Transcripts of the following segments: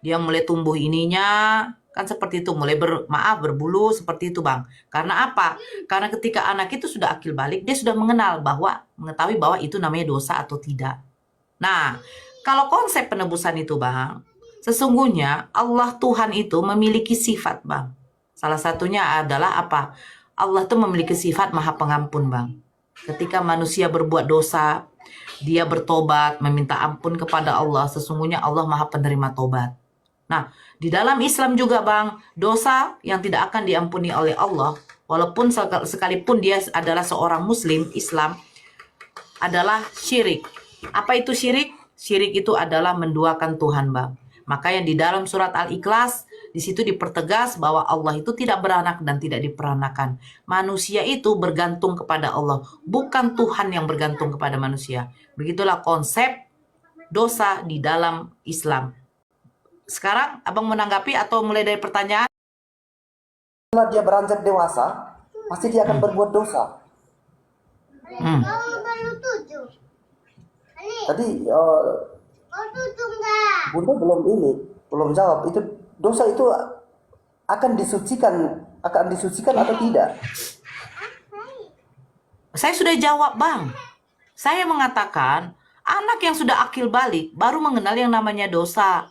dia mulai tumbuh ininya, kan seperti itu, mulai berbulu seperti itu Bang. Karena apa? Karena ketika anak itu sudah akil balik, dia sudah mengetahui bahwa itu namanya dosa atau tidak. Nah, kalau konsep penebusan itu Bang, sesungguhnya Allah Tuhan itu memiliki sifat Bang. Salah satunya adalah apa? Allah itu memiliki sifat maha pengampun Bang. Ketika manusia berbuat dosa, dia bertobat, meminta ampun kepada Allah, sesungguhnya Allah maha penerima tobat. Nah, di dalam Islam juga Bang, dosa yang tidak akan diampuni oleh Allah, walaupun sekalipun dia adalah seorang muslim Islam, adalah syirik. Apa itu syirik? Syirik itu adalah menduakan Tuhan Bang. Makanya di dalam surat Al-Ikhlas, di situ dipertegas bahwa Allah itu tidak beranak dan tidak diperanakan. Manusia itu bergantung kepada Allah, bukan Tuhan yang bergantung kepada manusia. Begitulah konsep dosa di dalam Islam. Sekarang Abang menanggapi atau mulai dari pertanyaan? Setelah dia beranjak dewasa, pasti dia akan berbuat dosa. Tadi Bunda belum jawab. Itu dosa itu akan disucikan atau tidak? Saya sudah jawab Bang. Saya mengatakan anak yang sudah akil balik baru mengenal yang namanya dosa.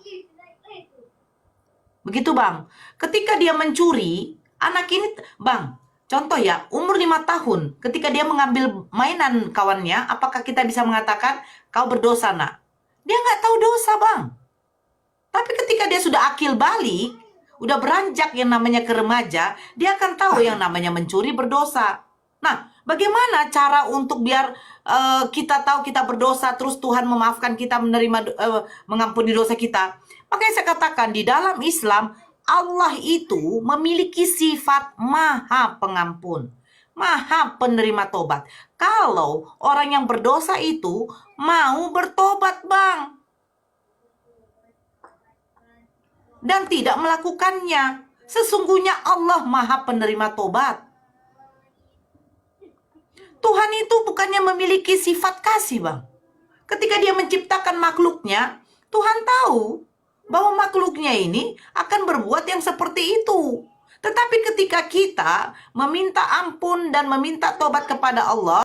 Begitu Bang. Ketika dia mencuri, anak ini Bang, contoh ya, umur 5 tahun, ketika dia mengambil mainan kawannya, apakah kita bisa mengatakan kau berdosa nak? Dia nggak tahu dosa Bang. Tapi ketika dia sudah akil balik, udah beranjak yang namanya ke remaja, dia akan tahu yang namanya mencuri berdosa. Nah, bagaimana cara untuk biar kita tahu kita berdosa, terus Tuhan memaafkan kita, mengampuni dosa kita? Makanya saya katakan di dalam Islam, Allah itu memiliki sifat maha pengampun, maha penerima tobat. Kalau orang yang berdosa itu mau bertobat Bang, dan tidak melakukannya, sesungguhnya Allah maha penerima tobat. Tuhan itu bukannya memiliki sifat kasih Bang. Ketika dia menciptakan makhluknya, Tuhan tahu bahwa makhluknya ini akan berbuat yang seperti itu. Tetapi ketika kita meminta ampun dan meminta tobat kepada Allah,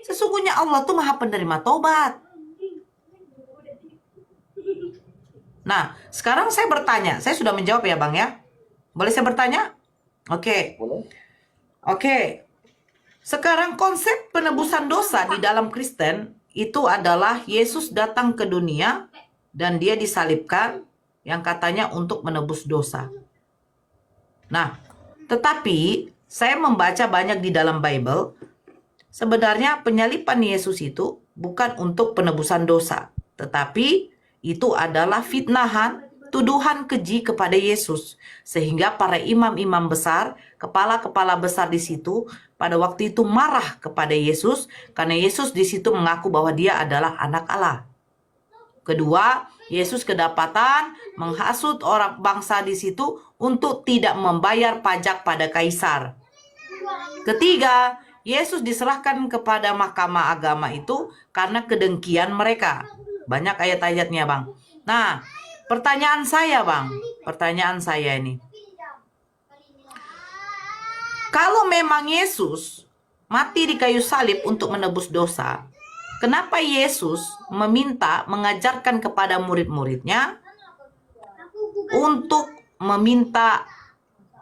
sesungguhnya Allah itu maha penerima tobat. Nah, sekarang saya bertanya. Saya sudah menjawab ya Bang ya. Boleh saya bertanya? Oke. Oke. Sekarang konsep penebusan dosa di dalam Kristen itu adalah Yesus datang ke dunia dan dia disalibkan yang katanya untuk menebus dosa. Nah, tetapi saya membaca banyak di dalam Bible, sebenarnya penyaliban Yesus itu bukan untuk penebusan dosa, tetapi itu adalah fitnahan, tuduhan keji kepada Yesus. Sehingga para imam-imam besar, kepala-kepala besar di situ pada waktu itu marah kepada Yesus karena Yesus di situ mengaku bahwa dia adalah anak Allah. Kedua, Yesus kedapatan menghasut orang bangsa di situ untuk tidak membayar pajak pada kaisar. Ketiga, Yesus diserahkan kepada mahkamah agama itu karena kedengkian mereka. Banyak ayat-ayatnya Bang. Nah, pertanyaan saya ini. Kalau memang Yesus mati di kayu salib untuk menebus dosa, kenapa Yesus mengajarkan kepada murid-muridnya untuk meminta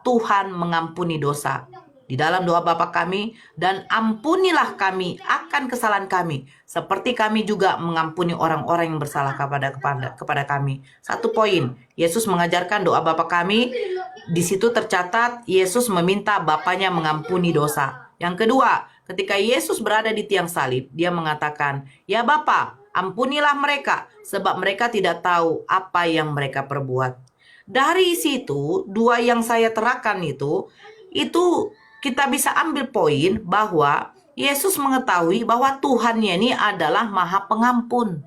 Tuhan mengampuni dosa? Di dalam doa Bapa kami, dan ampunilah kami akan kesalahan kami, seperti kami juga mengampuni orang-orang yang bersalah kepada kami. Satu poin, Yesus mengajarkan doa Bapa kami. Di situ tercatat Yesus meminta Bapanya mengampuni dosa. Yang kedua, ketika Yesus berada di tiang salib, dia mengatakan, "Ya Bapa, ampunilah mereka, sebab mereka tidak tahu apa yang mereka perbuat." Dari situ, dua yang saya terangkan itu kita bisa ambil poin bahwa Yesus mengetahui bahwa Tuhannya ini adalah maha pengampun.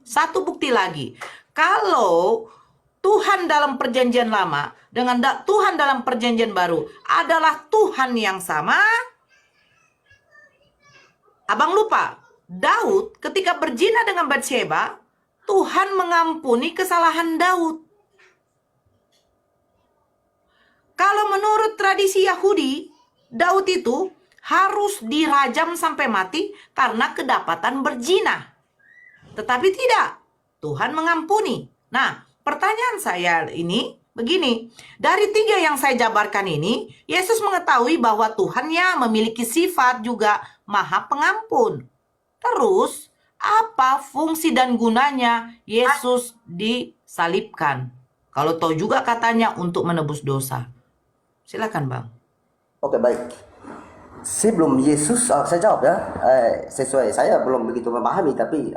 Satu bukti lagi, kalau Tuhan dalam perjanjian lama dengan Tuhan dalam perjanjian baru adalah Tuhan yang sama, Abang lupa, Daud ketika berzina dengan Batsheba, Tuhan mengampuni kesalahan Daud. Kalau menurut tradisi Yahudi, Daud itu harus dirajam sampai mati karena kedapatan berzina. Tetapi tidak, Tuhan mengampuni. Nah, pertanyaan saya ini begini. Dari 3 yang saya jabarkan ini, Yesus mengetahui bahwa Tuhannya memiliki sifat juga Maha Pengampun. Terus, apa fungsi dan gunanya Yesus disalibkan? Kalau tahu juga katanya untuk menebus dosa. Silakan, Bang. Oke, baik. Sebelum Yesus, saya jawab ya, sesuai saya belum begitu memahami, tapi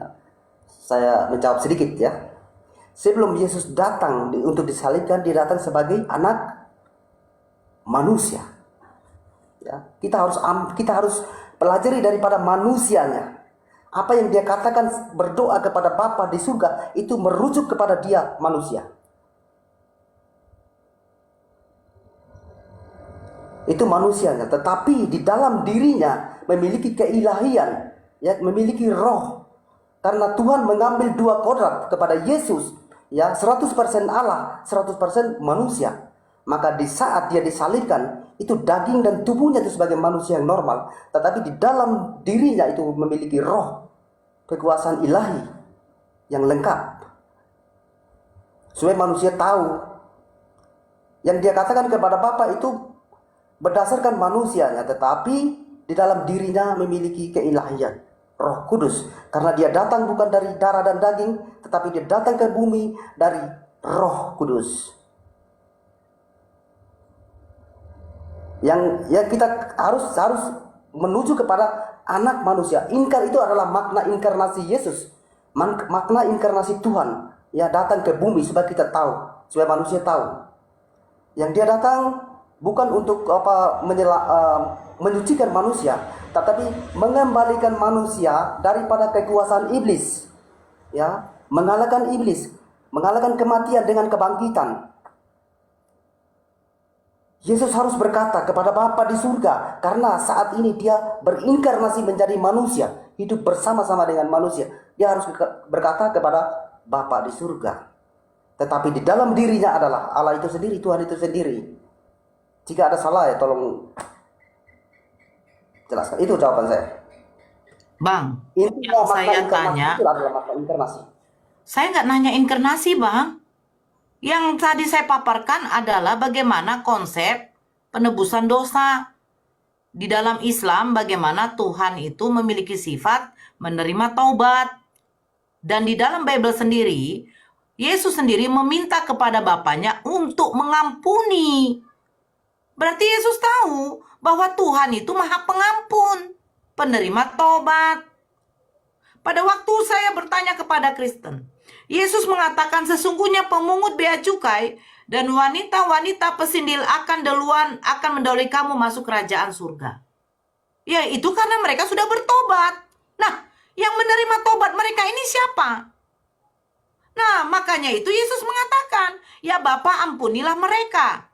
saya menjawab sedikit ya. Sebelum Yesus datang untuk disalibkan, dia datang sebagai anak manusia. Ya, kita harus pelajari daripada manusianya. Apa yang dia katakan berdoa kepada Bapa di surga itu merujuk kepada dia manusia. Itu manusianya, tetapi di dalam dirinya memiliki keilahian, ya, memiliki roh. Karena Tuhan mengambil 2 kodrat kepada Yesus, ya, 100% Allah, 100% manusia. Maka di saat dia disalibkan, itu daging dan tubuhnya itu sebagai manusia yang normal, tetapi di dalam dirinya itu memiliki roh, kekuasaan ilahi yang lengkap. Supaya manusia tahu yang dia katakan kepada Bapa itu berdasarkan manusianya, tetapi di dalam dirinya memiliki keilahian, Roh Kudus. Karena dia datang bukan dari darah dan daging, tetapi dia datang ke bumi dari Roh Kudus. Yang ya kita harus menuju kepada anak manusia. Inkar itu adalah makna inkarnasi Yesus, makna inkarnasi Tuhan. Ya, datang ke bumi supaya kita tahu, supaya manusia tahu. Yang dia datang bukan untuk menyucikan manusia, tetapi mengembalikan manusia daripada kekuasaan iblis, ya, mengalahkan iblis, mengalahkan kematian dengan kebangkitan. Yesus harus berkata kepada Bapa di surga, karena saat ini dia berinkarnasi menjadi manusia, hidup bersama-sama dengan manusia. Dia harus berkata kepada Bapa di surga. Tetapi di dalam dirinya adalah Allah itu sendiri, Tuhan itu sendiri. Jika ada salah ya tolong jelaskan. Itu jawaban saya. Bang, Intinya yang saya tanya, itu adalah makna inkarnasi. saya nggak nanya inkarnasi, Bang. Yang tadi saya paparkan adalah bagaimana konsep penebusan dosa. Di dalam Islam, bagaimana Tuhan itu memiliki sifat menerima taubat. Dan di dalam Bible sendiri, Yesus sendiri meminta kepada Bapaknya untuk mengampuni. Berarti Yesus tahu bahwa Tuhan itu Maha Pengampun, penerima taubat. Pada waktu saya bertanya kepada Kristen, Yesus mengatakan sesungguhnya pemungut bea cukai dan wanita-wanita pesindil akan mendahului kamu masuk kerajaan surga. Ya, itu karena mereka sudah bertobat. Nah, yang menerima tobat mereka ini siapa? Nah, makanya itu Yesus mengatakan, ya Bapa ampunilah mereka.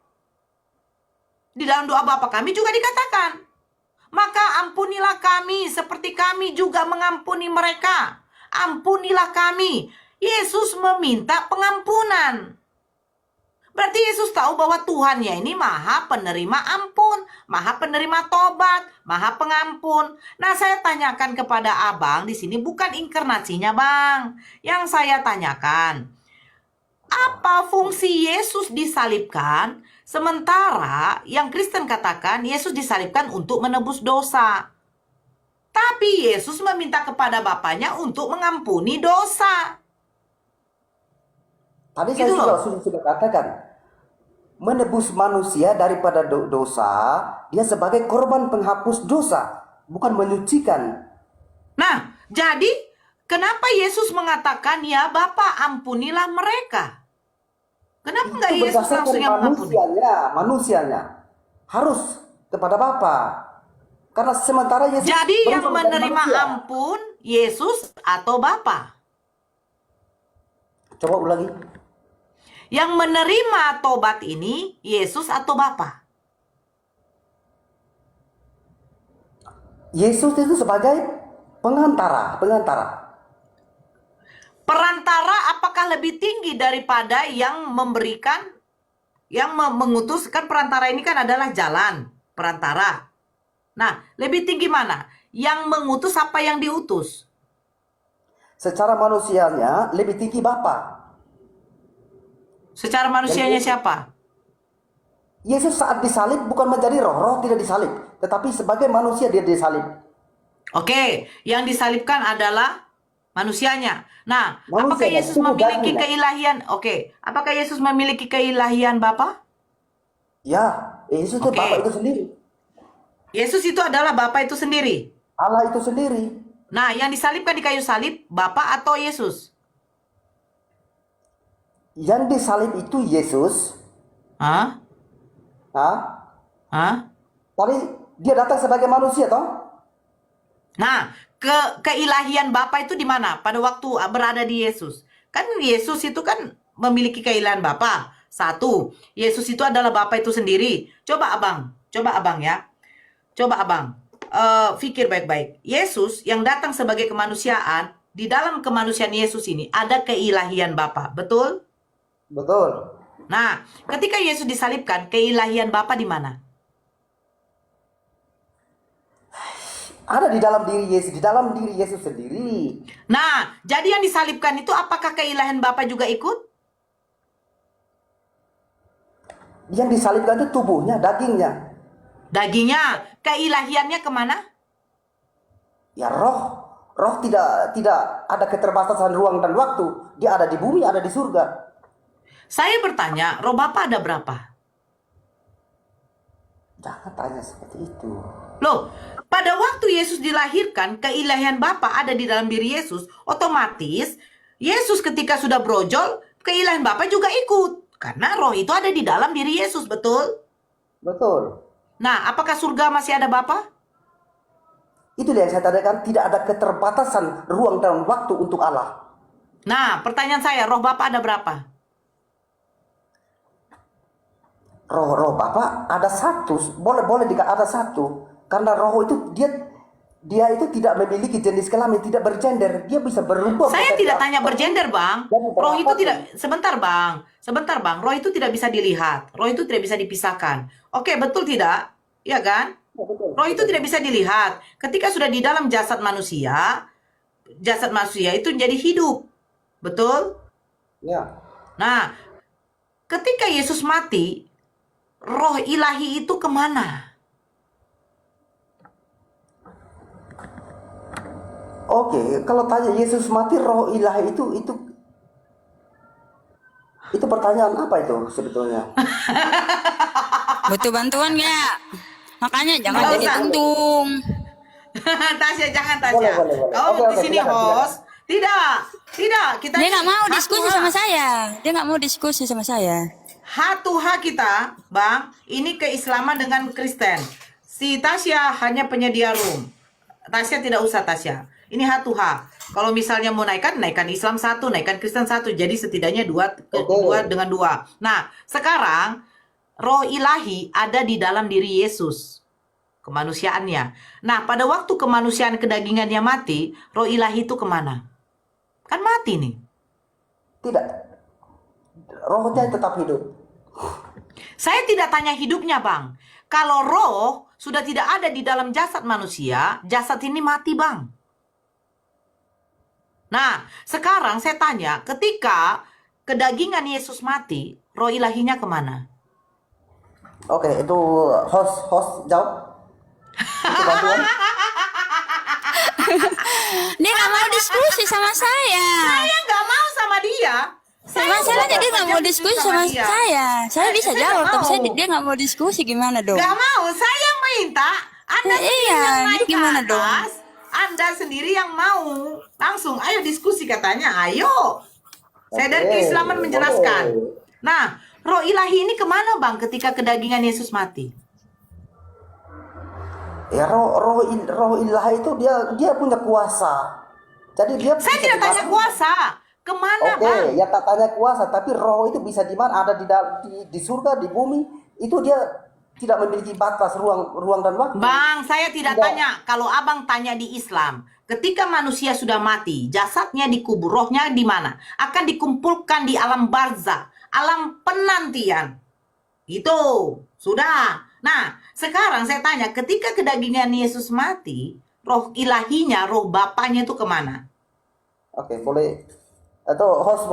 Di dalam doa Bapa kami juga dikatakan, maka ampunilah kami seperti kami juga mengampuni mereka. Ampunilah kami. Yesus meminta pengampunan. Berarti Yesus tahu bahwa Tuhannya ini Maha Penerima Ampun, Maha Penerima Tobat, Maha Pengampun. Nah, saya tanyakan kepada Abang di sini bukan inkarnasinya, Bang. Yang saya tanyakan, apa fungsi Yesus disalibkan, sementara yang Kristen katakan Yesus disalibkan untuk menebus dosa. Tapi Yesus meminta kepada Bapaknya untuk mengampuni dosa. Tadi saya sudah katakan, menebus manusia daripada dosa, dia sebagai korban penghapus dosa, bukan menyucikan. Nah, jadi kenapa Yesus mengatakan, ya Bapa ampunilah mereka? Kenapa enggak Yesus langsung yang mengampuni? Manusianya harus kepada Bapa. Karena sementara Yesus jadi yang menerima ampun Yesus atau Bapa? Coba ulangi. Yang menerima tobat ini Yesus atau Bapa? Yesus itu sebagai pengantara. Perantara apakah lebih tinggi daripada yang memberikan, yang mengutus? Kan perantara ini kan adalah jalan, perantara. Nah, lebih tinggi mana? Yang mengutus apa yang diutus? Secara manusianya lebih tinggi Bapa. Secara manusianya siapa? Yesus saat disalib bukan menjadi roh, roh tidak disalib, tetapi sebagai manusia dia disalib. Oke, yang disalibkan adalah manusianya. Nah, apakah Manusia dan Yesus tubuh memiliki dagingnya. keilahian? Oke, apakah Yesus memiliki keilahian Bapa? Ya, Yesus itu Oke. Bapa itu sendiri. Yesus itu adalah Bapa itu sendiri. Allah itu sendiri. Nah, yang disalibkan di kayu salib, Bapa atau Yesus? Yang disalib itu Yesus. Hah? Hah? Hah? Tadi dia datang sebagai manusia toh? Nah, keilahian Bapa itu di mana? Pada waktu berada di Yesus. Kan Yesus itu kan memiliki keilahian Bapa. Satu, Yesus itu adalah Bapa itu sendiri. Coba abang ya. Coba abang, pikir baik-baik. Yesus yang datang sebagai kemanusiaan, di dalam kemanusiaan Yesus ini ada keilahian Bapa, betul? Betul. Nah, ketika Yesus disalibkan, keilahian Bapa di mana? Ada di dalam diri Yesus, di dalam diri Yesus sendiri. Nah, jadi yang disalibkan itu apakah keilahian Bapa juga ikut? Yang disalibkan itu tubuhnya, dagingnya. Dagingnya, keilahiannya kemana? Ya roh. Roh tidak ada keterbatasan ruang dan waktu. Dia ada di bumi, ada di surga. Saya bertanya, roh Bapa ada berapa? Jangan tanya seperti itu. Loh, pada waktu Yesus dilahirkan, keilahian Bapa ada di dalam diri Yesus. Otomatis, Yesus ketika sudah brojol, keilahian Bapa juga ikut. Karena roh itu ada di dalam diri Yesus, betul? Betul. Nah, apakah surga masih ada Bapa? Itu yang saya tadakan, tidak ada keterbatasan ruang dan waktu untuk Allah. Nah, pertanyaan saya, roh Bapa ada berapa? Roh Bapa ada satu, boleh ada satu. Karena roh itu dia itu tidak memiliki jenis kelamin, tidak bergender, dia bisa berubah. Saya menjadi tidak apa- tanya bergender, Bang. jadi Roh itu berapapun. tidak, sebentar, Bang. Roh itu tidak bisa dilihat. Roh itu tidak bisa dipisahkan. Oke, betul tidak? Iya kan? Ya, betul, Roh itu betul. tidak bisa dilihat. Ketika sudah di dalam jasad manusia itu menjadi hidup. Betul? Ya. Nah, ketika Yesus mati, roh ilahi itu kemana? Oke, kalau tanya Yesus mati, roh ilahi itu pertanyaan apa itu sebetulnya? Butuh bantuan nggak? Makanya jangan Nggak jadi usah. tuntung. Tasya, jangan Tasya. Boleh. Kau Oke, di sini silakan. host. Tidak. Kita Dia ini nggak mau hatu diskusi ha. sama saya. Dia nggak mau diskusi sama saya. Hatuha kita, Bang, ini keislaman dengan Kristen. Si Tasya hanya penyedia room. Tasya tidak usah Tasya. Ini hatuha. Kalau misalnya mau naikkan Islam satu, naikkan Kristen satu. Jadi setidaknya dua dengan dua. Nah, sekarang roh ilahi ada di dalam diri Yesus. Kemanusiaannya. Nah, pada waktu kemanusiaan kedagingannya mati, roh ilahi itu kemana? Kan mati nih. Tidak. Rohnya tetap hidup. Saya tidak tanya hidupnya, Bang. Kalau roh sudah tidak ada di dalam jasad manusia, jasad ini mati, Bang. Nah, sekarang saya tanya, ketika kedagingan Yesus mati, roh ilahinya kemana? Oke, itu host jawab. Itu bantuan. Dia nggak mau diskusi sama saya. Saya nggak mau sama dia. Masalahnya dia nggak mau diskusi sama dia. saya. Saya bisa Saya jawab, nggak tapi mau. dia nggak mau diskusi, gimana dong? Nggak mau, saya yang minta. Anda sendiri Iya, yang naik jadi gimana ke dong? atas. Anda sendiri yang mau. Langsung, ayo diskusi katanya. Ayo. Saya dari Oke, keislaman menjelaskan. boleh. Nah, roh ilahi ini kemana, Bang, ketika kedagingan Yesus mati? Ya roh ilahi itu dia punya kuasa. Jadi dia Saya bisa tidak tanya dimana- kuasa. Kemana, Oke, Bang? ya tak tanya kuasa, tapi roh itu bisa di mana? Ada di surga, di bumi. Itu dia tidak memiliki batas ruang dan waktu. Bang, saya tidak Tidak. tanya. Kalau abang tanya di Islam, ketika manusia sudah mati, jasadnya dikubur, rohnya di mana? Akan dikumpulkan di alam barzah, alam penantian. Itu sudah. Nah, sekarang saya tanya, ketika kedagingan Yesus mati, roh ilahinya, roh bapaknya itu kemana? Oke, boleh. Atau host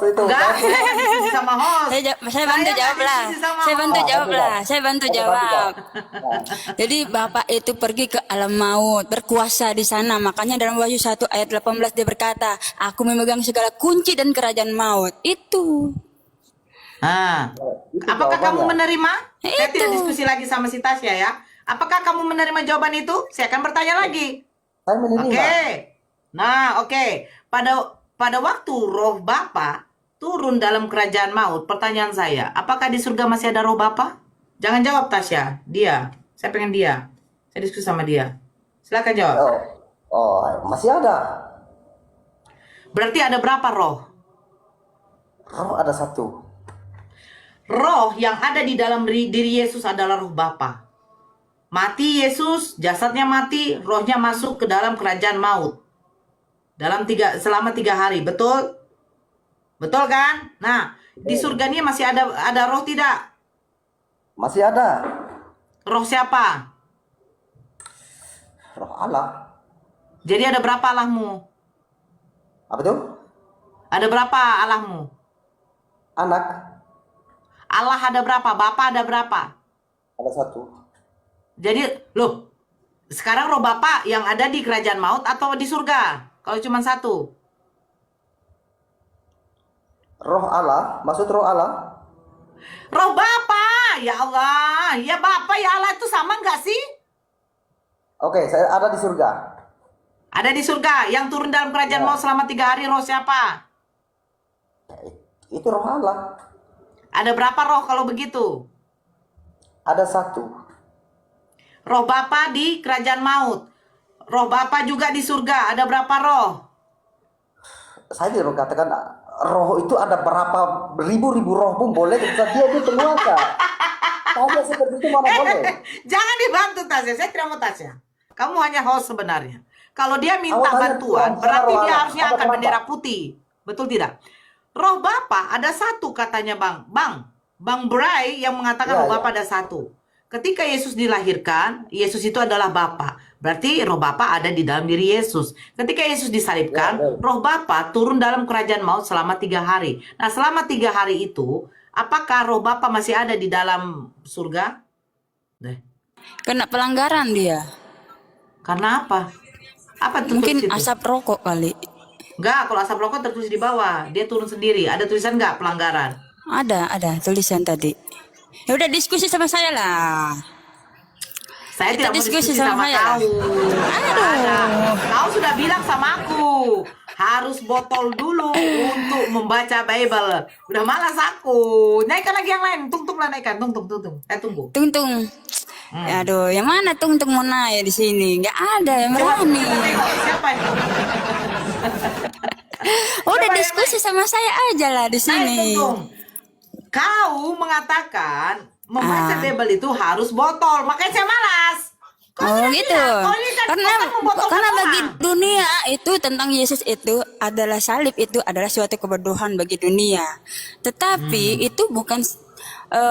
itu. Enggak, saya nggak diskusi sama host. Saya bantu nggak jawab lah. diskusi sama Saya bantu host. jawab lah. Saya bantu Oke, jawab. Nah, Jadi Bapak itu pergi ke alam maut, berkuasa di sana. Makanya dalam Wahyu 1 ayat 18 dia berkata, aku memegang segala kunci dan kerajaan maut. Itu. Nah, itu apakah kamu jawabannya. menerima? Saya tidak Itu. diskusi lagi sama si Tasya ya. Apakah kamu menerima jawaban itu? Saya akan bertanya lagi. Saya menerima. Oke. Nah, oke. Pada waktu roh Bapa turun dalam kerajaan maut, pertanyaan saya, apakah di surga masih ada roh Bapa? Jangan jawab Tasya, dia. Saya pengen dia. Saya diskusi sama dia. Silakan jawab. Masih ada. Berarti ada berapa roh? Roh ada satu. Roh yang ada di dalam diri Yesus adalah roh Bapa. Mati Yesus, jasadnya mati, rohnya masuk ke dalam kerajaan maut. Selama 3 hari, betul? Betul kan? Nah, di surga ini masih ada roh tidak? Masih ada. Roh siapa? Roh Allah. Jadi ada berapa Allahmu? Apa itu? Ada berapa Allahmu? Anak. Allah ada berapa? Bapa ada berapa? Ada satu. Jadi, loh, sekarang roh Bapa yang ada di kerajaan maut atau di surga? Kalau cuma satu. Roh Allah. Maksud roh Allah? Roh Bapa, ya Allah. Ya Bapa, ya Allah itu sama nggak sih? Oke, saya ada di surga. Ada di surga. Yang turun dalam kerajaan Ya. maut selama 3 hari roh siapa? Itu roh Allah. Ada berapa roh kalau begitu? Ada satu. Roh Bapa di kerajaan maut. Roh Bapa juga di surga. Ada berapa roh? Saya tidak mengatakan roh itu ada berapa ribu-ribu roh pun boleh. Dia itu penguasa. Tanya seperti itu mana boleh. Jangan dibantu Tasya. Saya tidak mau Tasya. Kamu hanya host sebenarnya. Kalau dia minta Awak tanya bantuan, Tuhan, berarti sama roh dia Allah. harusnya Ada angkat berapa? bendera putih. Betul tidak? Roh Bapa ada satu katanya Bang Bray yang mengatakan Ya, roh ya. Bapa ada satu. Ketika Yesus dilahirkan, Yesus itu adalah Bapa. Berarti roh Bapa ada di dalam diri Yesus. Ketika Yesus disalibkan, Ya, ya. roh Bapa turun dalam kerajaan maut selama 3 hari. Nah, selama 3 hari itu, apakah roh Bapa masih ada di dalam surga? Deh. Kena pelanggaran dia. Karena apa? Apa tertulis Mungkin itu? asap rokok kali. Enggak, kalau asap rokok tertulis di bawah. Dia turun sendiri. Ada tulisan enggak pelanggaran? Ada tulisan tadi. Ya udah diskusi sama saya lah. Saya Kita tidak mau diskusi diskusi sama sama saya. kau. Nggak ada. Kau sudah bilang sama aku harus botol dulu untuk membaca Bible. Udah malas aku. Naikkan lagi yang lain. Tung lah naikkan. Tung. Saya tunggu. Tung. Aduh, yang mana tung mau naik di sini? Nggak ada yang berani. Tengok siapa ini? Udah Coba diskusi sama saya aja lah di Naik sini. tung. Kau mengatakan membaca Bible itu harus botol. Makanya saya malas. Kau Oh sudah gitu. bilang, kau ini kan Karena kau kan membotolkan karena bagi orang. dunia itu tentang Yesus itu adalah salib itu adalah suatu kebodohan bagi dunia. Tetapi itu bukan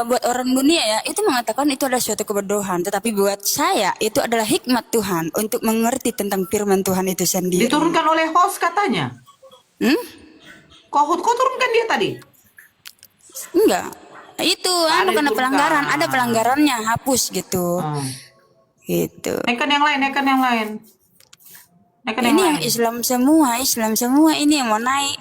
buat orang dunia ya, itu mengatakan itu adalah suatu kebodohan. Tetapi buat saya itu adalah hikmat Tuhan untuk mengerti tentang firman Tuhan itu sendiri. Diturunkan oleh host katanya. Hmm? Kau turunkan dia tadi. Enggak. Itu Ada karena diturunkan. pelanggaran, ada pelanggarannya, hapus gitu. Gitu. Naikkan yang lain. Naikkan yang Ini yang lain. Islam semua ini yang mau naik.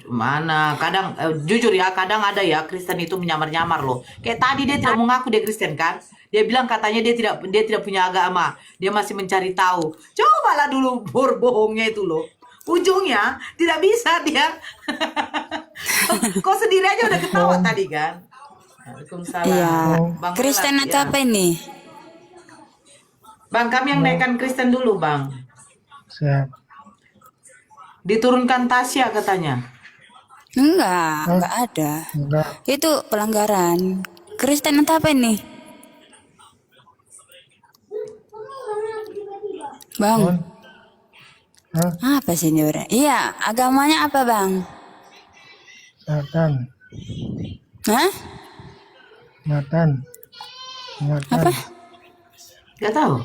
Mana? Kadang jujur ya, kadang ada ya Kristen itu menyamar-nyamar loh. Kayak tadi dia tidak mengaku dia Kristen kan? Dia bilang katanya dia tidak punya agama. Dia masih mencari tahu. Cobalah dulu berbohongnya itu loh. Ujungnya tidak bisa dia. Kok sendiri aja udah ketawa tadi kan? Waalaikumsalam. Iya. Bang Kristen Mulat, atau ya. apa ini? Bang, kami yang naikkan Kristen dulu, Bang. Siap. Diturunkan Tasya katanya. Enggak ada. Enggak. Itu pelanggaran. Kristen atau apa ini? Bang, Mon. Hah? apa sih ini orang? Iya, agamanya apa bang? Ingatan. Hah? Ingatan. Ingatan. Apa? Gak tahu.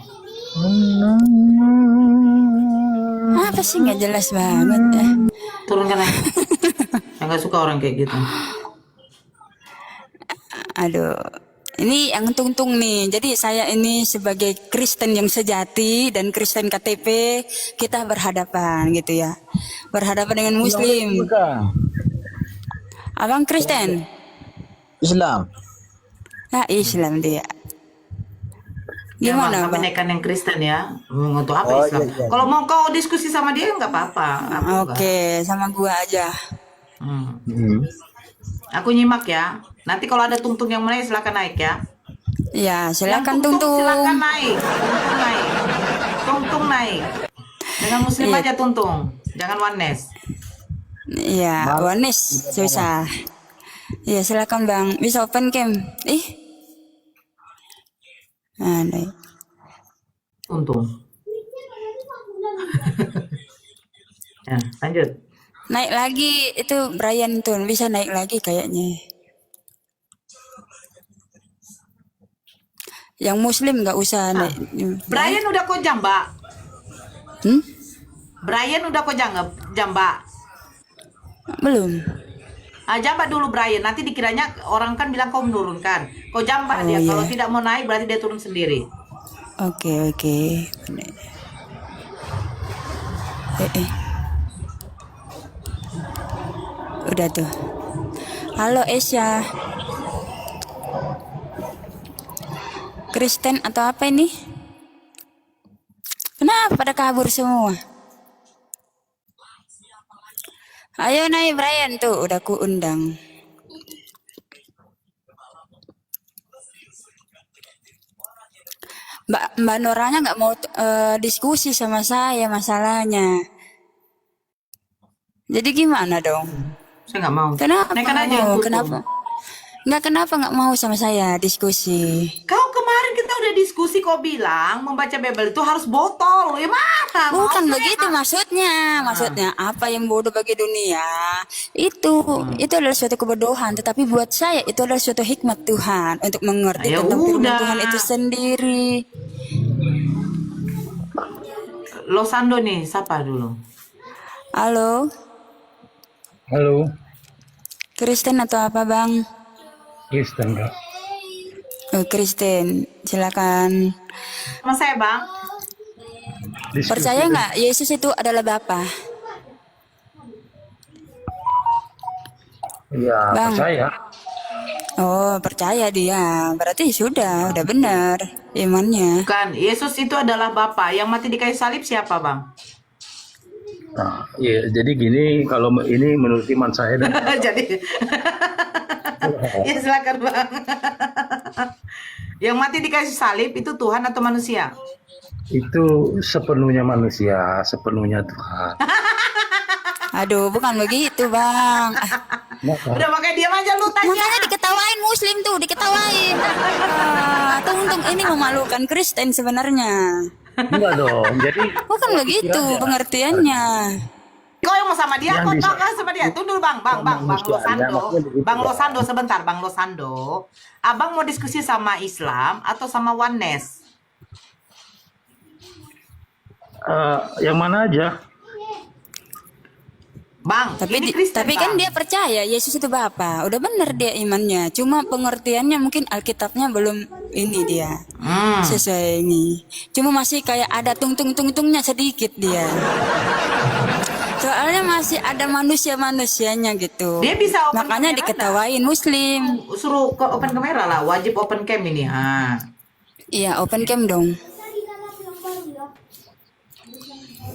Apa sih nggak jelas banget? Turunkan aja. Saya nggak suka orang kayak gitu. Aduh, ini yang tungtung nih. Jadi saya ini sebagai Kristen yang sejati dan Kristen KTP, kita berhadapan gitu ya. Berhadapan dengan Muslim. Bukan. Abang Kristen? Islam. Ah, Islam dia. Ya, Bang, Gimana kami bang? naikkan yang Kristen ya. Untuk apa Oh, Islam? iya, iya. Kalau mau kau diskusi sama dia nggak apa-apa. Aku nggak. Oke, sama gua aja. Hmm. Hmm. Aku nyimak ya. Nanti kalau ada tungtung yang naik silakan naik ya. Ya, Yang silakan tungtung silakan tungtung. naik. Tungtung naik. Tungtung naik. Dengan Muslim Iya. aja tungtung. Jangan oneness. Iya, Wanis susah. Iya, silakan bang. Bisa open cam. Ada. Tungtung. Ya, lanjut. Naik lagi itu Brian tuh bisa naik lagi kayaknya. Yang Muslim nggak usah naik. Brian udah kau jambak. Hmm? Brian udah kau jambak. Belum. Jambak dulu Brian. Nanti dikiranya orang kan bilang kau menurunkan. Kau jambak Oh, dia. iya. Kalau tidak mau naik berarti dia turun sendiri. Oke. Udah tuh. Halo Esya. Kristen atau apa ini? Kenapa pada kabur semua? Ayo naik Brian tuh, udah ku undang. Mbak Noranya nggak mau diskusi sama saya masalahnya. Jadi gimana dong? Saya nggak mau. Kenapa Naikkan nggak aja yang mau? tungtung. Kenapa? Kenapa nggak mau sama saya diskusi? Kau kemarin kita udah diskusi, kau bilang membaca Bible itu harus botol. Ya mana? Bukan Maksudnya begitu maksudnya. Maksudnya apa yang bodoh bagi dunia itu adalah suatu kebodohan. Tetapi buat saya itu adalah suatu hikmat Tuhan untuk mengerti Ya tentang firman udah. Tuhan itu sendiri. Losando nih, siapa dulu? Halo, Halo. Kristen atau apa bang? Kristen, Kak. Oh, Kristen, silakan. Sama saya bang. Percaya nggak Yesus itu adalah Bapa? Iya, Bang. percaya. Oh, percaya dia. Berarti sudah benar imannya. Bukan, Yesus itu adalah Bapa. Yang mati di kayu salib siapa bang? Nah, iya, jadi gini, kalau ini menurut iman saya dan Jadi, ya silakan bang. Yang mati di kayu salib itu Tuhan atau manusia? itu sepenuhnya manusia, sepenuhnya Tuhan. Aduh, bukan begitu, Bang. Udah pakai diam aja lu tanya. Makanya diketawain Muslim tuh, diketawain. Untung ini memalukan Kristen sebenarnya. Enggak dong. Jadi Bukan begitu pengertiannya. Kau yang mau sama dia, Yang kau bisa- tahu kan sama dia. Tunggu bang Losando sebentar, Bang Losando. Abang mau diskusi sama Islam atau sama Oneness? yang mana aja? Bang, Tapi ini Kristen, tapi kan Bang. dia percaya Yesus itu Bapa. Udah benar dia imannya. Cuma pengertiannya mungkin Alkitabnya belum ini dia. Sesuai ini. Cuma masih kayak ada tung-tung-tung-tungnya sedikit dia. Soalnya masih ada manusia-manusianya gitu. Dia bisa open Makanya kamera diketawain Muslim. Suruh ke open kamera lah, wajib open cam ini. Iya, open cam dong.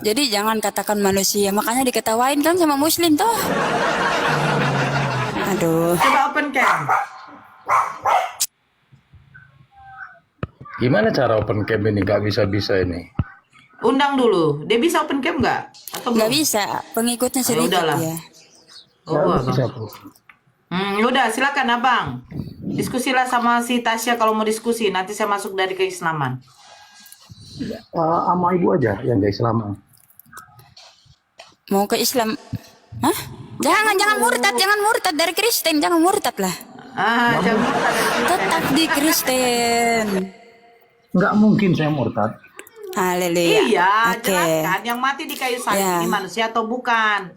Jadi jangan katakan manusia, makanya diketawain kan sama Muslim toh. Aduh. Coba open cam. Gimana cara open cam ini? Gak bisa-bisa ini. Undang dulu. Dia bisa open cam nggak? Atau Nggak belum? bisa, pengikutnya sedikit udahlah. ya. Oh, Gak bisa. udah silakan abang. Diskusilah sama si Tasya kalau mau diskusi. Nanti saya masuk dari keislaman. Sama ibu aja yang gak Islam. Mau ke Islam? Hah? Jangan murtad dari Kristen, jangan murtad lah. Jangan Tetap di Kristen. Nggak mungkin saya murtad. Haleluya. Iya, Oke. jelaskan yang mati di kayu salib Ya. ini manusia atau bukan?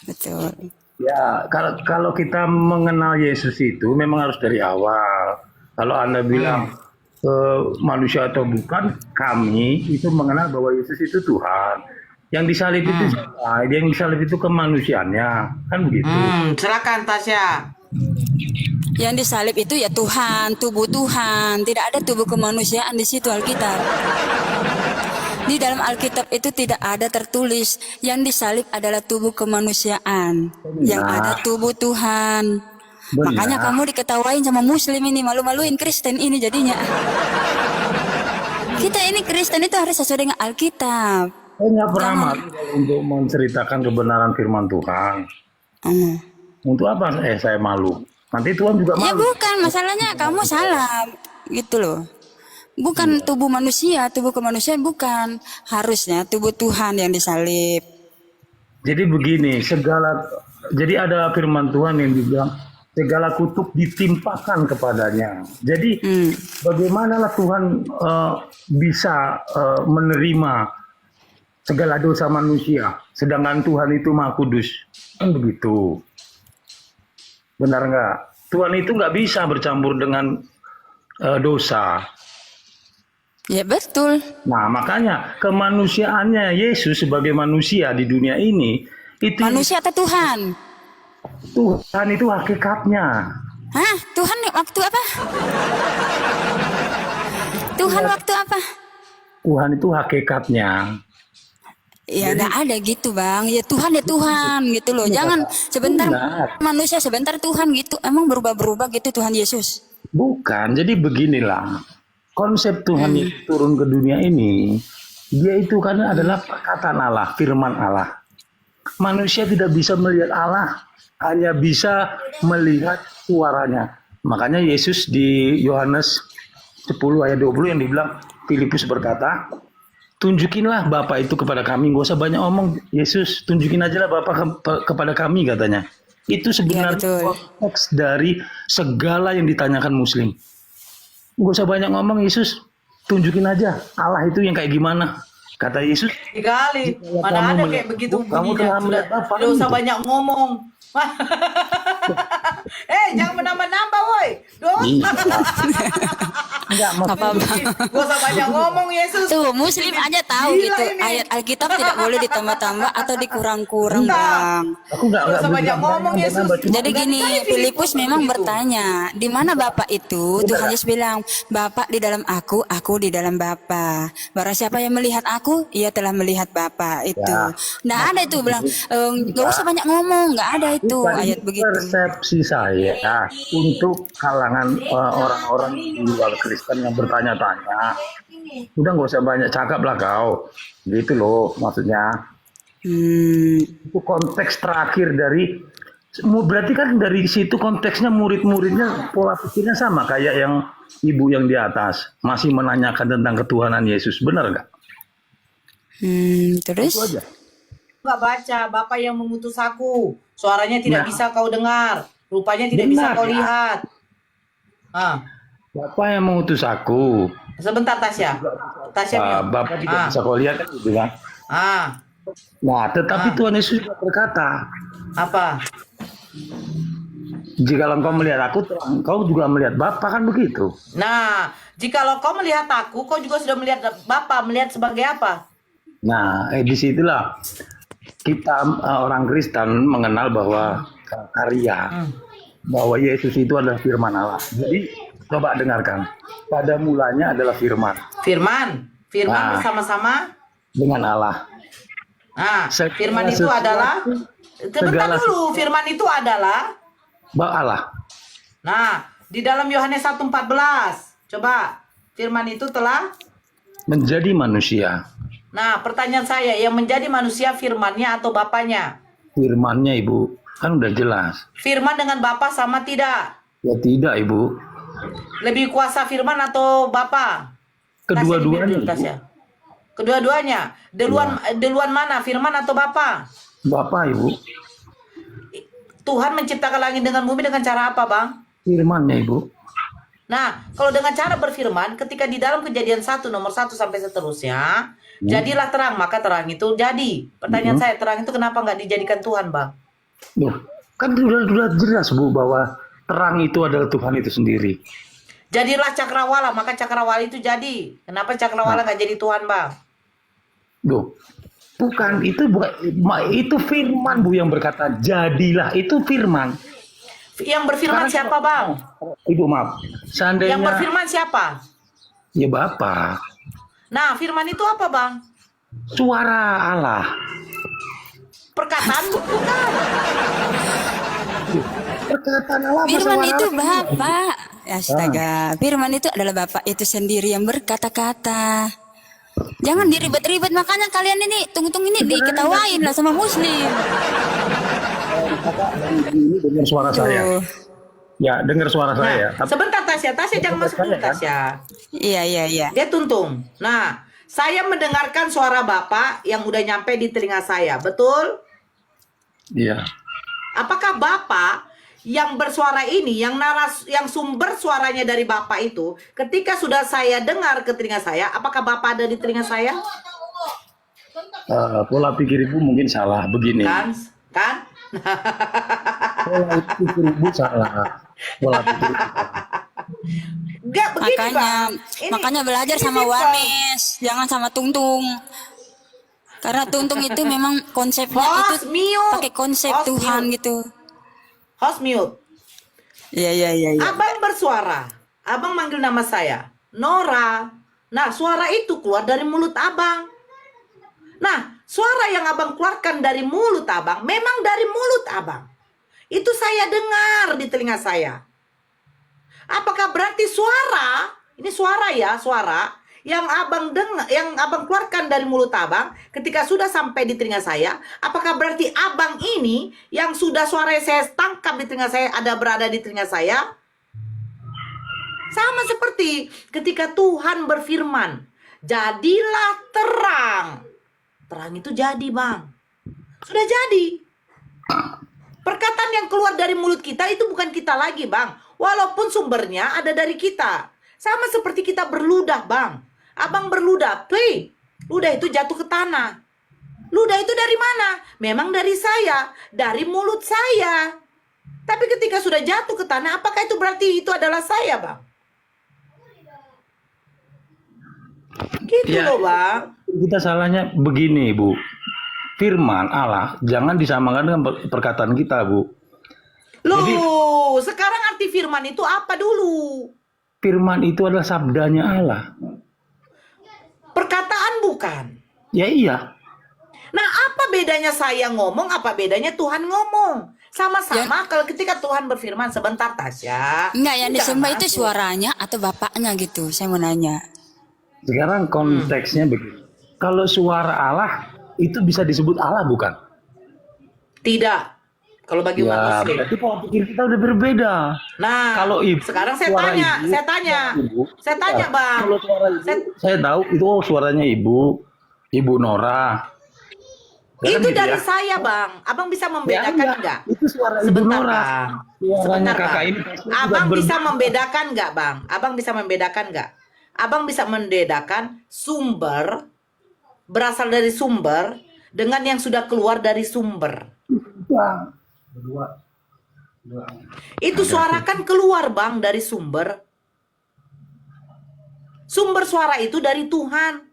Betul. Ya, kalau kita mengenal Yesus itu memang harus dari awal. Kalau Anda bilang manusia atau bukan, kami itu mengenal bahwa Yesus itu Tuhan. Yang disalib itu siapa? Yang disalib itu kemanusiaannya, kan begitu. Silakan Tasya. Yang disalib itu ya Tuhan, tubuh Tuhan. Tidak ada tubuh kemanusiaan di situ Alkitab. Di dalam Alkitab itu tidak ada tertulis yang disalib adalah tubuh kemanusiaan. Yang ada tubuh Tuhan. Benar. Makanya kamu diketawain sama Muslim ini, malu-maluin Kristen ini jadinya. Kita ini Kristen itu harus sesuai dengan Alkitab. Saya nggak pernah malu untuk menceritakan kebenaran firman Tuhan. Untuk apa saya malu? Nanti Tuhan juga Ya malu. bukan, masalahnya kamu salah gitu loh. Bukan tubuh manusia, tubuh kemanusiaan bukan. Harusnya tubuh Tuhan yang disalib. Jadi begini, jadi ada firman Tuhan yang dibilang segala kutuk ditimpakan kepadanya. Jadi bagaimanalah Tuhan bisa menerima segala dosa manusia, sedangkan Tuhan itu Maha Kudus, kan begitu? Benar nggak? Tuhan itu nggak bisa bercampur dengan dosa. Ya betul. Nah, makanya kemanusiaannya Yesus sebagai manusia di dunia ini itu Manusia atau Tuhan? Tuhan itu hakikatnya. Hah? Tuhan waktu apa? Tuhan waktu apa? Tuhan itu hakikatnya. Ya nggak ada gitu bang. Ya Tuhan gitu loh. Jangan sebentar Benar. manusia sebentar Tuhan gitu. Emang berubah-berubah gitu Tuhan Yesus? Bukan. Jadi beginilah. Konsep Tuhan yang turun ke dunia ini, dia itu kan adalah perkataan Allah, firman Allah. Manusia tidak bisa melihat Allah, hanya bisa melihat suaranya. Makanya Yesus di Yohanes 10 ayat 20 yang dibilang, Filipus berkata, tunjukinlah Bapa itu kepada kami, gak usah banyak omong Yesus, tunjukin aja lah Bapa kepada kami katanya. Itu sebenarnya betul. konteks dari segala yang ditanyakan Muslim. Gak usah banyak ngomong Yesus, tunjukin aja Allah itu yang kayak gimana. Kata Yesus, Kali, mana ada kayak begitu kamu bunyinya. telah melihat apa? Tidak usah banyak ngomong. Jangan menambah-nambah woi. Enggak, Apa-apa. Gak usah banyak ngomong Yesus. Tuh Muslim aja tahu Gila gitu. ini. Ayat Alkitab tidak boleh ditambah-tambah atau dikurang-kurang Enggak. bang. aku enggak Gak usah banyak ngomong Yesus. Jadi gini, Filipus memang bertanya, di mana Bapa itu? Tuhan Yesus bilang, Bapa di dalam aku di dalam Bapa. Barang siapa yang melihat aku, ia telah melihat Bapa itu. Ya. Nah ada itu bilang, gak usah banyak ngomong, nggak ada itu ayat begitu. Persepsi saya untuk kalangan orang-orang di luar Kristen yang bertanya-tanya, udah nggak usah banyak cakap lah kau, gitu loh maksudnya. Itu konteks terakhir dari, berarti kan dari situ konteksnya murid-muridnya pola pikirnya sama kayak yang ibu yang di atas masih menanyakan tentang ketuhanan Yesus, benar nggak? Terus? Itu aja. Gak baca, Bapak yang mengutus aku. Suaranya tidak Nah. bisa kau dengar. Rupanya tidak bisa Benar, kau ya. lihat. Bapak yang mengutus aku, Sebentar Tasya. Tasya. Bapak tidak bisa kau lihat kan gitu kan? Nah, tetapi Tuhan Yesus juga berkata, Apa? jika engkau melihat aku, engkau juga melihat Bapa, kan begitu. Nah, jikalau kau melihat aku, kau juga sudah melihat Bapa. Melihat sebagai apa? Nah, disitulah kita orang Kristen mengenal bahwa karya, bahwa Yesus itu adalah firman Allah. Jadi coba dengarkan, pada mulanya adalah firman Firman. Firman Nah. bersama-sama. dengan Allah. Nah, Segala firman itu sesuatu, adalah. Sebentar segala dulu. Firman itu adalah. Bahwa Allah. Nah, di dalam Yohanes 1:14. Coba. Firman itu telah. Menjadi manusia. Nah, pertanyaan saya, yang menjadi manusia firmannya atau bapaknya? Firmannya Ibu, kan udah jelas. Firman dengan Bapa sama tidak? Ya tidak Ibu. Lebih kuasa firman atau Bapa? Kedua-duanya. Tasya. Kedua-duanya. Duluan mana? Firman atau Bapa? Bapa, Ibu. Tuhan menciptakan langit dengan bumi dengan cara apa, Bang? Firman-Nya, Ibu. Nah, kalau dengan cara berfirman, ketika di dalam Kejadian 1 nomor 1 sampai seterusnya, jadilah terang, maka terang itu jadi. Pertanyaan saya, terang itu kenapa nggak dijadikan Tuhan, Bang? Loh, kan sudah jelas, Bu, bahwa terang itu adalah Tuhan itu sendiri. Jadilah cakrawala, maka cakrawala itu jadi. Kenapa cakrawala nggak jadi Tuhan, Bang? Loh, bukan itu firman, Bu, yang berkata jadilah, itu firman. Yang berfirman Sekarang siapa, Bang? Ibu, maaf. Seandainya Yang berfirman siapa? ya Bapa, Nah, firman itu apa, Bang? suara Allah. Perkataan bukan. Perkataan Allah apa Firman suara itu Allah? Bapak. Astaga, firman itu adalah Bapak itu sendiri yang berkata-kata. Jangan diribet-ribet, makanya kalian ini tunggu-tunggu ini diketawain lah sama muslim. Ini dengar suara saya. Tuh. Ya, dengar suara saya. Nah, sebentar Tasya jangan masuk dulu, kan? Tasya. Iya. Dia tuntung. Nah, saya mendengarkan suara Bapak yang udah nyampe di telinga saya, betul? Iya. Apakah Bapak yang bersuara ini, yang sumber suaranya dari Bapak itu, ketika sudah saya dengar ke telinga saya, apakah Bapak ada di telinga saya? Pola pikir Ibu mungkin salah begini. Kan? Pola pikir Ibu salah. Pola pikir Ibu salah. Enggak begini, Bang. Makanya belajar ini sama simple. Wames, jangan sama Tungtung. Karena Tungtung itu memang konsepnya Host, itu mute. pakai konsep Host, Tuhan mute. gitu. Host mute. Iya. Abang bersuara. Abang manggil nama saya. Nora. Nah, suara itu keluar dari mulut abang. Nah, suara yang abang keluarkan dari mulut abang, memang dari mulut abang. Itu saya dengar di telinga saya. Apakah berarti suara, ini suara ya, suara yang abang dengar, yang abang keluarkan dari mulut abang ketika sudah sampai di telinga saya, apakah berarti abang ini yang sudah suara saya tangkap di telinga saya berada di telinga saya? Sama seperti ketika Tuhan berfirman, jadilah terang. Terang itu jadi, Bang. Sudah jadi. Perkataan yang keluar dari mulut kita itu bukan kita lagi, Bang. Walaupun sumbernya ada dari kita. Sama seperti kita berludah, Bang. Abang berludah, ludah itu jatuh ke tanah. Ludah itu dari mana? Memang dari saya, dari mulut saya. Tapi ketika sudah jatuh ke tanah, apakah itu berarti itu adalah saya, Bang? Gitu Ya. loh, Bang. Kita salahnya begini, Bu. Firman Allah jangan disamakan dengan perkataan kita, Bu. Loh, sekarang arti firman itu apa dulu? Firman itu adalah sabdanya Allah. Perkataan bukan. Ya iya. Nah, apa bedanya saya ngomong, apa bedanya Tuhan ngomong? Sama-sama kalau ketika Tuhan berfirman, sebentar Tasya. Enggak, yang Jangan disembah itu masuk. suaranya atau bapaknya gitu. Saya mau nanya. Sekarang konteksnya begini. Kalau suara Allah itu bisa disebut Allah bukan? Tidak. Kalau bagi umat Ya, muslim. berarti pola pikir kita udah berbeda. Nah, Kalau ibu, sekarang saya suara tanya, ibu, saya tanya. ibu, Saya tanya, ya, Bang. Kalau suara ibu, saya tahu itu suaranya Ibu Nora. Ya kan Itu gitu dari ya? saya, Bang. Abang bisa Ya, membedakan enggak? Itu suara Ibu Sebentar, Nora. Bang. Suaranya Sebentar, kakak Bang. ini pasti juga Abang bisa berbeda. membedakan enggak, Bang? Abang bisa membedakan enggak? Abang bisa membedakan sumber berasal dari sumber dengan yang sudah keluar dari sumber. Bang. Itu suara kan keluar, Bang, dari sumber. Sumber suara itu dari Tuhan.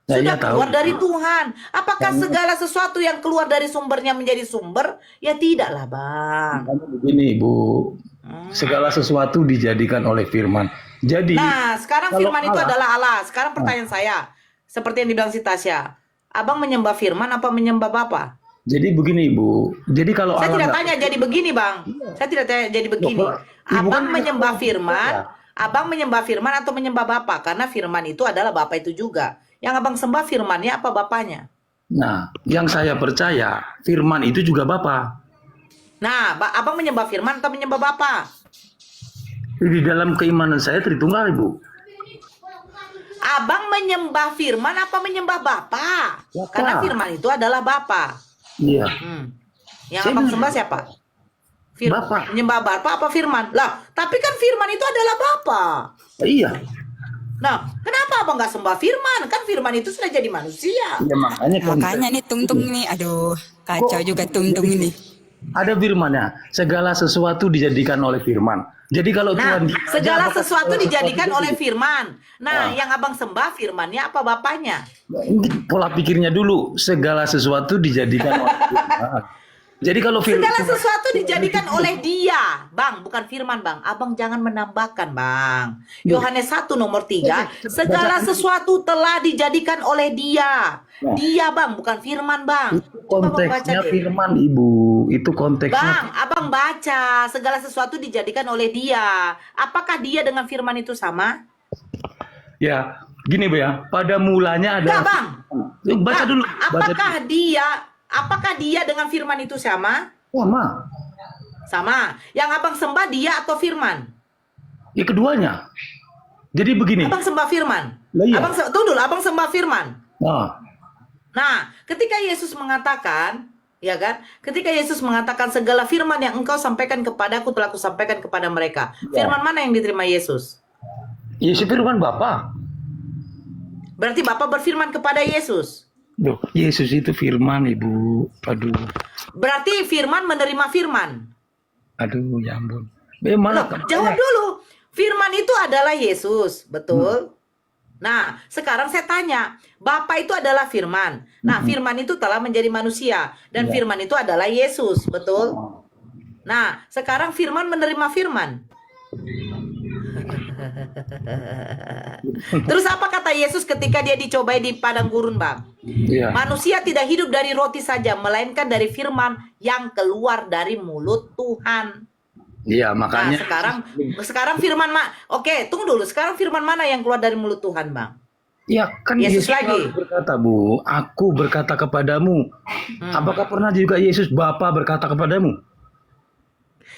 Ya, Sudah iya, tahu. keluar dari Tuhan. Apakah segala sesuatu yang keluar dari sumbernya menjadi sumber? Ya tidaklah, Bang. Makanya begini, Bu. Segala sesuatu dijadikan oleh firman. Jadi, Nah, sekarang kalau firman itu Allah- adalah Allah. Sekarang pertanyaan saya, seperti yang dibilang si Tasya, Abang menyembah firman apa menyembah Bapa? jadi begini, Bu. Jadi kalau Saya Allah tidak nggak- tanya jadi begini, Bang. Saya tidak tanya jadi begini. Loh, Ibu Abang kan menyembah menyembah firman, ya. Abang menyembah firman atau menyembah Bapa? Karena firman itu adalah Bapa itu juga. Yang Abang sembah firmannya apa Bapaknya? Nah, yang saya percaya, firman itu juga Bapa. Nah, Abang menyembah firman atau menyembah Bapa? Di dalam keimanan saya Tritunggal, Ibu. Abang menyembah firman apa menyembah Bapa? Bapa. Karena firman itu adalah Bapa. Iya. Yang Saya abang bilang- sembah siapa? Bapa. Menyembah Bapa apa firman? Lah, tapi kan firman itu adalah Bapa. Iya. Nah, kenapa abang nggak sembah firman? Kan firman itu sudah jadi manusia. Ya makanya Makanya nih Tung nih, aduh kacau juga Tung ini. ada firmannya, segala sesuatu dijadikan oleh firman. Jadi kalau Nah, Tuhan segala apakah sesuatu dijadikan sesuatu oleh firman. Nah, Ah. yang abang sembah firmannya apa bapaknya? ini pola pikirnya dulu, segala sesuatu dijadikan oleh firman. Jadi kalau Segala sesuatu dijadikan oleh dia, Bang, bukan firman, Bang. Abang jangan menambahkan, Bang. Yohanes 1 nomor 3, segala sesuatu telah dijadikan oleh dia. Dia, Bang, bukan firman, Bang. itu Coba Abang baca konteksnya deh. firman, Ibu. Itu konteksnya. Bang, abang baca segala sesuatu dijadikan oleh dia. Apakah dia dengan firman itu sama? Ya, gini Bu ya. Pada mulanya ada. Enggak, Bang. Baca Nah, dulu. Baca Apakah dia dengan firman itu sama? dulu. Sama. Sama. Yang abang sembah dia atau firman? Ya keduanya. Jadi begini. Abang sembah firman. Lah iya. Tunggu dulu, abang sembah firman. Nah, Nah, ketika Yesus mengatakan, ya kan? Ketika Yesus mengatakan segala firman yang engkau sampaikan kepadaku telah kusampaikan kepada mereka. Ya. Firman mana yang diterima Yesus? Yesus firman Bapa. Berarti Bapa berfirman kepada Yesus. Loh, Yesus itu firman, Ibu. Aduh. Berarti firman menerima firman. Aduh, ya ampun. Loh, Malah jawab dulu. Firman itu adalah Yesus, betul? Nah, sekarang saya tanya, Bapa itu adalah firman. Nah, firman itu telah menjadi manusia dan Ya. firman itu adalah Yesus, betul? Nah, sekarang firman menerima firman. Terus apa kata Yesus ketika dia dicobai di padang gurun, Bang? Iya. Manusia tidak hidup dari roti saja, melainkan dari firman yang keluar dari mulut Tuhan. Iya, Nah, makanya sekarang firman Oke, tunggu dulu. Sekarang firman mana yang keluar dari mulut Tuhan, Bang? ya kan Yesus Yesus lagi. berkata, Bu, aku berkata kepadamu. Apakah pernah juga Yesus Bapa berkata kepadamu?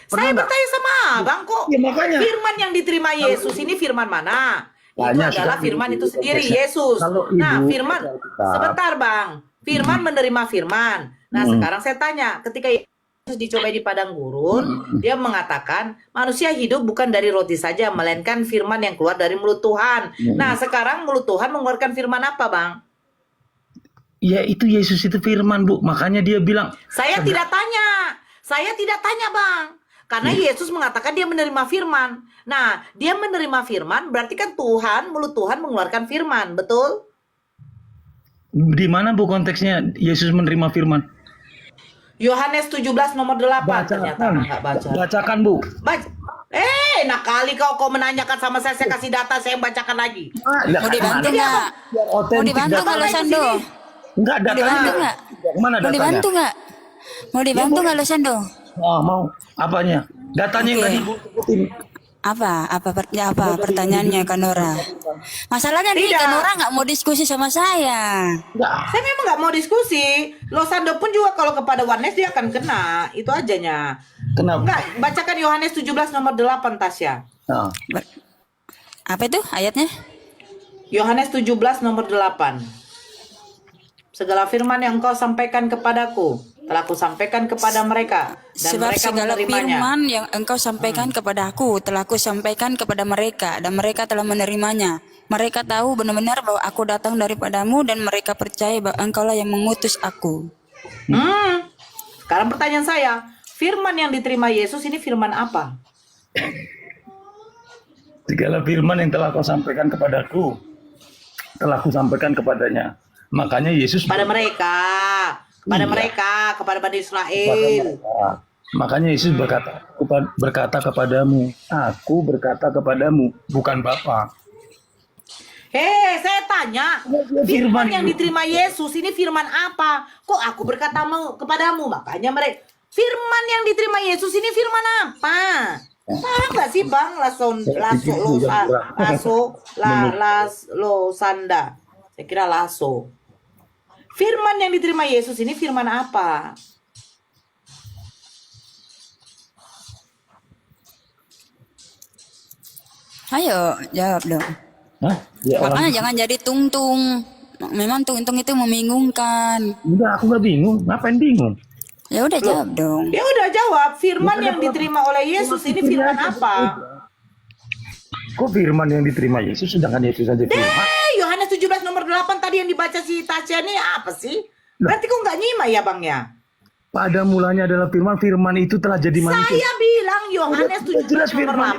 Saya nggak? bertanya sama Abang kok. Ya, makanya. Firman yang diterima Yesus ini firman mana? Itu Banyak adalah sekali. firman itu sendiri, Konteksnya. Yesus. Kalau Nah, Ibu firman tetap- sebentar, Bang. Firman menerima firman. Nah, sekarang saya tanya, ketika Yesus dicobai di padang gurun, dia mengatakan manusia hidup bukan dari roti saja, melainkan firman yang keluar dari mulut Tuhan. Nah, sekarang mulut Tuhan mengeluarkan firman apa, Bang? Ya itu Yesus itu firman, Bu. Makanya dia bilang, Saya tidak tanya, Bang. Karena Yesus mengatakan dia menerima firman. Nah, dia menerima firman berarti kan mulut Tuhan mengeluarkan firman, betul? di mana Bu konteksnya Yesus menerima firman? Yohanes 17 nomor 8 ternyata nggak baca. Bacakan, Bu. Baca. Enak kali kau menanyakan sama saya kasih data, saya bacakan lagi. Mau dibantu nggak? Mau dibantu nggak lo Sando? Enggak Mau dibantu nggak? Mana Mau datanya? dibantu nggak? Mau dibantu nggak lo Sando? Oh, mau. Apanya? Datanya yang Oke. tadi Bu sebutin. Apa pertanyaannya Kanora? Masalahnya nih Tidak. Kanora nggak mau diskusi sama saya. Enggak. Saya memang nggak mau diskusi. Losando pun juga kalau kepada Warnes dia akan kena. Itu ajanya. Kenapa? Enggak, bacakan Yohanes 17 nomor 8 Tasya. Nah, Apa itu ayatnya? Yohanes 17 nomor 8. Segala firman yang engkau sampaikan kepadaku telah kusampaikan kepada mereka dan Sebab mereka segala menerimanya. firman yang engkau sampaikan kepada aku telah kusampaikan kepada mereka dan mereka telah menerimanya. Mereka tahu benar-benar bahwa aku datang daripadamu dan mereka percaya bahwa engkaulah yang mengutus aku. Sekarang pertanyaan saya, firman yang diterima Yesus ini firman apa? segala firman yang telah kau sampaikan kepadaku telah kusampaikan kepadanya. Makanya Yesus Kepada mereka, kepada Iya. mereka, kepada Bani kepada Israel. mereka. Makanya Yesus berkata kepadamu, aku berkata kepadamu, bukan Bapa. Hei, saya tanya, firman Firman yang itu. diterima Yesus ini firman apa? Kok aku berkata kepadamu? Makanya mereka, firman yang diterima Yesus ini firman apa? Paham nggak sih Bang? Sanda. Saya kira laso. Firman yang diterima Yesus ini firman apa? Ayo jawab dong. Hah? Ya orang. Makanya jangan jadi tungtung. Memang tungtung itu membingungkan. Enggak, aku nggak bingung. Ngapain bingung? Ya udah jawab dong. Dia udah jawab, firman yang diterima oleh Yesus ini firman apa? Kok firman yang diterima Yesus, sedangkan Yesus saja firman? Yohanes 17 nomor 8 tadi yang dibaca si Tasya ini apa sih? Berarti kok nggak nyimak ya Bang ya? Pada mulanya adalah firman, firman itu telah jadi manusia. Saya bilang Yohanes Jelas 17 nomor firman.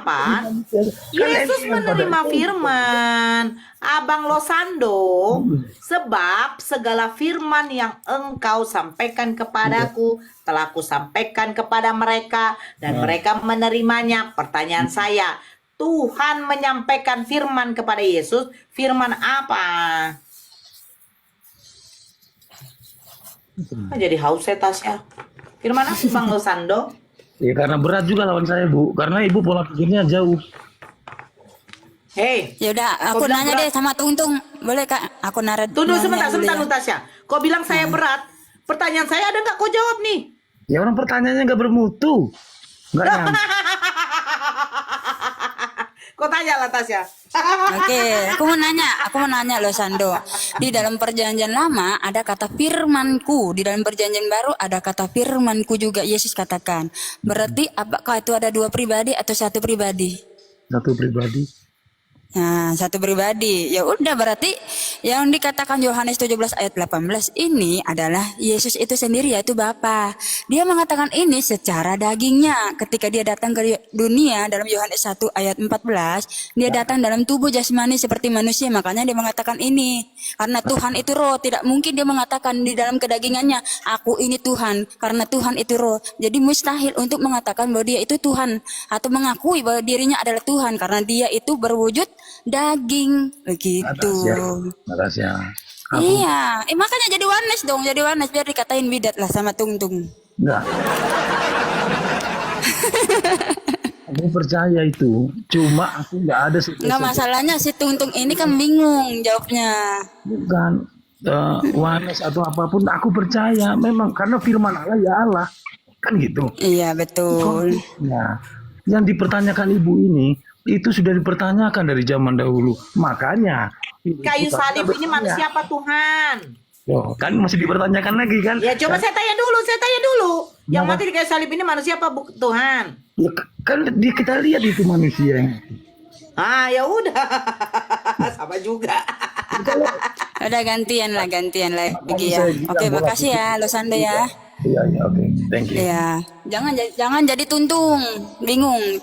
8. Yesus menerima firman. Abang Losando, sebab segala firman yang engkau sampaikan kepadaku telah kusampaikan kepada mereka dan mereka menerimanya. Pertanyaan saya, Tuhan menyampaikan firman kepada Yesus, firman apa? Jadi haus saya Tasya. Firman apa Bang Losando? Ya karena berat juga lawan saya, Bu. Karena Ibu pola pikirnya jauh. Hei, Ya udah, aku Kau bilang nanya berat. deh sama Tungtung. Boleh Kak? Aku tunggu nanya dulu sebentar ya. Tasya. Kau bilang saya berat. Pertanyaan saya ada nggak kau jawab nih? Ya orang pertanyaannya nggak bermutu. Nggak nyampe. Kau tanya lah Tasya. Oke, aku mau nanya loh Sando. Di dalam perjanjian lama ada kata firmanku, di dalam perjanjian baru ada kata firmanku juga Yesus katakan. Berarti apakah itu ada dua pribadi atau satu pribadi? Satu pribadi. Nah, satu pribadi. Ya udah berarti yang dikatakan Yohanes 17 ayat 18 ini adalah Yesus itu sendiri yaitu Bapa. Dia mengatakan ini secara dagingnya ketika dia datang ke dunia dalam Yohanes 1 ayat 14, dia datang dalam tubuh jasmani seperti manusia, makanya dia mengatakan ini. Karena Tuhan itu roh, tidak mungkin dia mengatakan di dalam kedagingannya, aku ini Tuhan, karena Tuhan itu roh. Jadi mustahil untuk mengatakan bahwa dia itu Tuhan atau mengakui bahwa dirinya adalah Tuhan karena dia itu berwujud daging begitu. Makasih ya. Iya, makanya jadi warnes dong, jadi warnes biar dikatain bidat lah sama Tungtung. Enggak. Aku percaya itu. Cuma aku nggak ada Nggak masalahnya si Tungtung ini kan bingung jawabnya. Bukan Wanes atau apapun. Aku percaya. Memang karena firman Allah ya Allah. Kan gitu. Iya betul. Nah, yang dipertanyakan ibu ini itu sudah dipertanyakan dari zaman dahulu. Makanya Kayu salib ini manusia apa Tuhan? Loh, kan masih dipertanyakan lagi kan? Ya coba saya tanya dulu. Yang mati di kayu salib ini manusia apa Tuhan? Ya, kan kita lihat itu manusia. Ah ya udah, sama juga. Udah gantian lah Bigi ya. Oke, makasih ya Losando ya. Iya, oke. Thank you. Iya. Jangan jadi Tuntung, bingung.